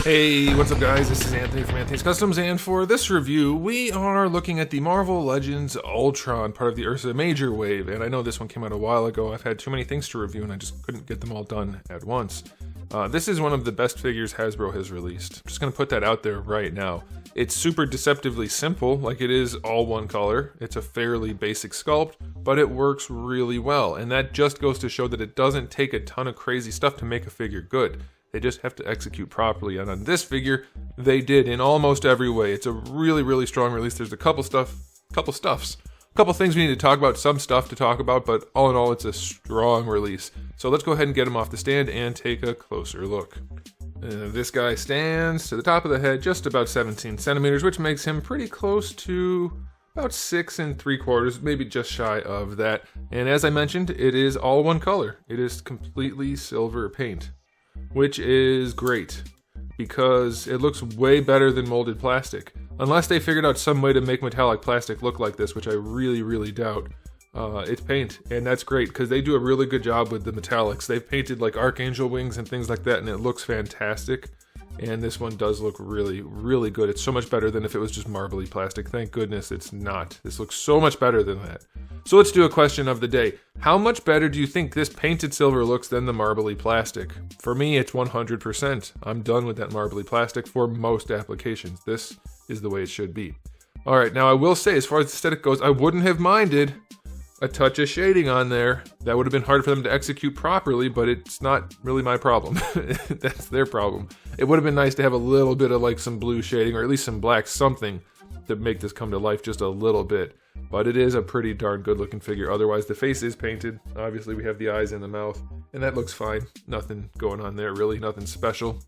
Hey, what's up guys? This is Anthony from Anthony's Customs, and for this review, we are looking at the Marvel Legends ULTRON, part of the Ursa Major wave, and I know this one came out a while ago. I've had too many things to review and I just couldn't get them all done at once. This is one of the best figures Hasbro has released. I'm just going to put that out there right now. It's super deceptively simple, like it is all one color. It's a fairly basic sculpt, but it works really well, and that just goes to show that it doesn't take a ton of crazy stuff to make a figure good. They just have to execute properly, and on this figure, they did in almost every way. It's a really strong release. There's a couple things we need to talk about, some stuff to talk about, but all in all, it's a strong release. So let's go ahead and get him off the stand and take a closer look. This guy stands to the top of the head just about 17 centimeters, which makes him pretty close to about 6 3/4, maybe just shy of that. And as I mentioned, it is all one color. It is completely silver paint, which is great because it looks way better than molded plastic. Unless they figured out some way to make metallic plastic look like this, which I really doubt. It's paint, and that's great because they do a really good job with the metallics. They've painted like Archangel wings and things like that, and it looks fantastic. And this one does look really good. It's so much better than if it was just marbly plastic. Thank goodness it's not. This looks so much better than that. So let's do a question of the day. How much better do you think this painted silver looks than the marbly plastic? For me, it's 100%. I'm done with that marbly plastic for most applications. This is the way it should be. All right, now I will say, as far as the aesthetic goes, I wouldn't have minded a touch of shading on there. That would have been hard for them to execute properly, but it's not really my problem. That's their problem. It would have been nice to have a little bit of like some blue shading, or at least some black, something to make this come to life just a little bit. But it is a pretty darn good looking figure. Otherwise, the face is painted. Obviously, we have the eyes and the mouth, and that looks fine. Nothing going on there, really. Nothing special.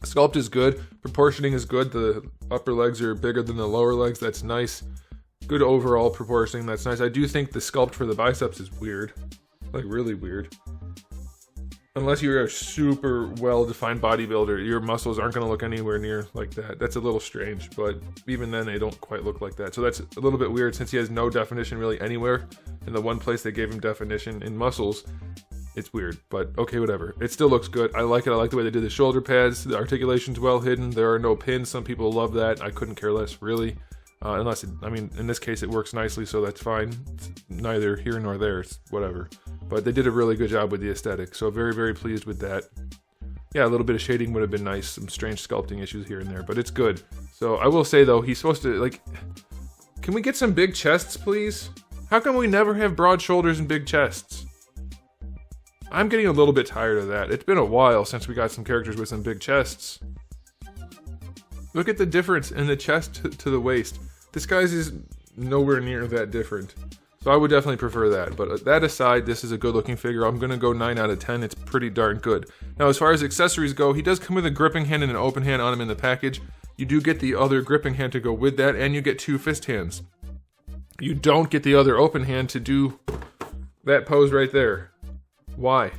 Sculpt is good. Proportioning is good. The upper legs are bigger than the lower legs. That's nice. Good overall proportioning. That's nice. I do think the sculpt for the biceps is weird. Like, really weird. Unless you're a super well-defined bodybuilder, your muscles aren't going to look anywhere near like that. That's a little strange, but even then they don't quite look like that. So that's a little bit weird since he has no definition really anywhere. In the one place they gave him definition in muscles, it's weird, but okay, whatever. It still looks good. I like it. I like the way they did the shoulder pads. The articulation's well hidden. There are no pins. Some people love that. I couldn't care less, really. Unless, in this case it works nicely, so that's fine. It's neither here nor there, it's whatever. But they did a really good job with the aesthetic, so very pleased with that. Yeah, a little bit of shading would have been nice, some strange sculpting issues here and there, but it's good. So I will say though, he's supposed to, like, can we get some big chests, please? How come we never have broad shoulders and big chests? I'm getting a little bit tired of that. It's been a while since we got some characters with some big chests. Look at the difference in the chest to the waist. This guy's is nowhere near that different. So I would definitely prefer that. But that aside, this is a good looking figure. I'm going to go 9 out of 10. It's pretty darn good. Now, as far as accessories go, he does come with a gripping hand and an open hand on him in the package. You do get the other gripping hand to go with that, and you get 2 fist hands. You don't get the other open hand to do that pose right there. Why?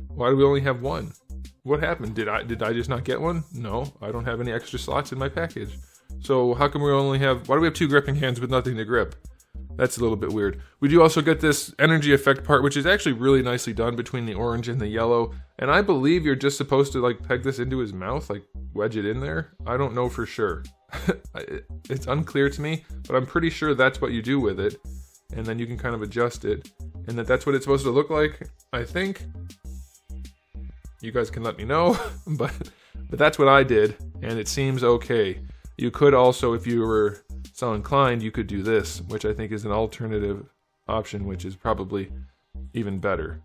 Why do we only have one? What happened? Did I just not get one? No, I don't have any extra slots in my package. So how come we only have, why do we have 2 gripping hands with nothing to grip? That's a little bit weird. We do also get this energy effect part, which is actually really nicely done between the orange and the yellow. And I believe you're just supposed to like peg this into his mouth, like wedge it in there. I don't know for sure. It's unclear to me, but I'm pretty sure that's what you do with it. And then you can kind of adjust it. And that's what it's supposed to look like, I think. You guys can let me know, but that's what I did, and it seems okay. You could also, if you were so inclined, you could do this, which I think is an alternative option, which is probably even better,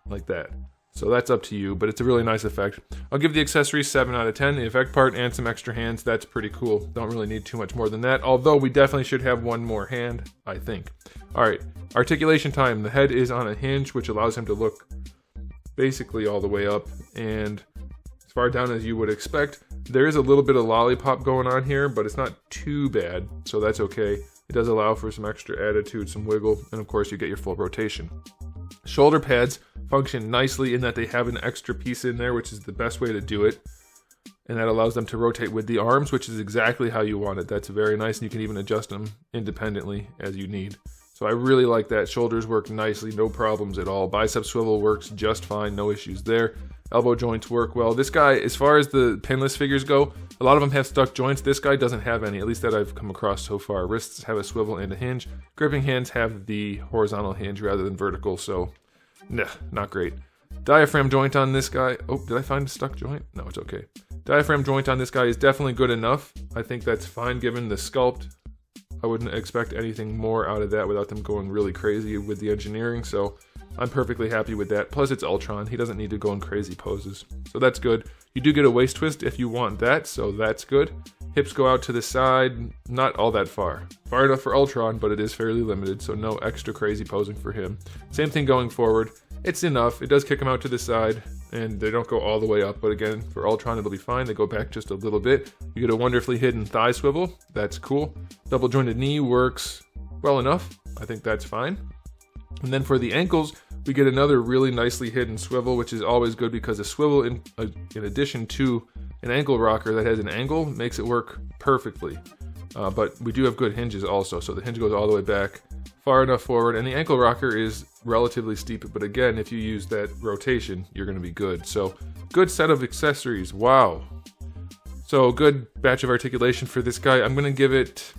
like that. So that's up to you, but it's a really nice effect. I'll give the accessories 7 out of 10. The effect part and some extra hands, that's pretty cool. Don't really need too much more than that, although we definitely should have one more hand, I think. All right, articulation time. The head is on a hinge, which allows him to look basically all the way up and as far down as you would expect. There is a little bit of lollipop going on here, but it's not too bad, so that's okay. It does allow for some extra attitude, some wiggle, and of course you get your full rotation. Shoulder pads function nicely in that they have an extra piece in there, which is the best way to do it, and that allows them to rotate with the arms, which is exactly how you want it. That's very nice, and you can even adjust them independently as you need. So So I really like that. Shoulders work nicely, no problems at all. Bicep swivel works just fine, no issues there. Elbow joints work well. This guy, as far as the pinless figures go, a lot of them have stuck joints. This guy doesn't have any, at least that I've come across so far. Wrists have a swivel and a hinge. Gripping hands have the horizontal hinge rather than vertical, so nah, not great. Diaphragm joint on this guy. Oh, did I find a stuck joint? No, it's okay. Diaphragm joint on this guy is definitely good enough. I think that's fine given the sculpt. I wouldn't expect anything more out of that without them going really crazy with the engineering, so I'm perfectly happy with that. Plus it's ULTRON, he doesn't need to go in crazy poses. So that's good. You do get a waist twist if you want that, so that's good. Hips go out to the side, not all that far. Far enough for ULTRON, but it is fairly limited, so no extra crazy posing for him. Same thing going forward. It's enough. It does kick them out to the side, and they don't go all the way up, but again, for ULTRON it'll be fine. They go back just a little bit. You get a wonderfully hidden thigh swivel. That's cool. Double jointed knee works well enough. I think that's fine. And then for the ankles, we get another really nicely hidden swivel, which is always good because a swivel, in addition to an ankle rocker that has an angle, makes it work perfectly. But we do have good hinges also, so the hinge goes all the way back, far enough forward, and the ankle rocker is relatively steep, but again, if you use that rotation, you're going to be good. So, good set of accessories, wow. So, good batch of articulation for this guy. I'm going to give it,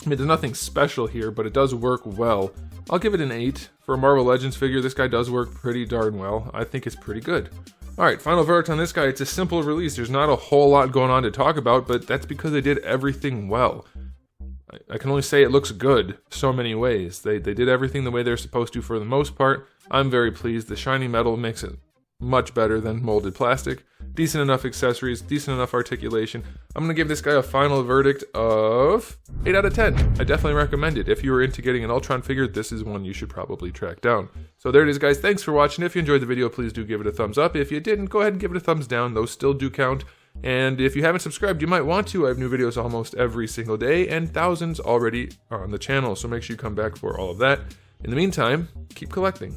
I mean, there's nothing special here, but it does work well. I'll give it an 8. For a Marvel Legends figure, this guy does work pretty darn well. I think it's pretty good. Alright, final verdict on this guy. It's a simple release. There's not a whole lot going on to talk about, but that's because they did everything well. I can only say it looks good so many ways. They did everything the way they're supposed to for the most part. I'm very pleased. The shiny metal makes it much better than molded plastic. Decent enough accessories, decent enough articulation. I'm going to give this guy a final verdict of 8 out of 10. I definitely recommend it. If you were into getting an ULTRON figure, this is one you should probably track down. So there it is, guys. Thanks for watching. If you enjoyed the video, please do give it a thumbs up. If you didn't, go ahead and give it a thumbs down. Those still do count. And if you haven't subscribed, you might want to. I have new videos almost every single day, and thousands already are on the channel, so make sure you come back for all of that. In the meantime, keep collecting.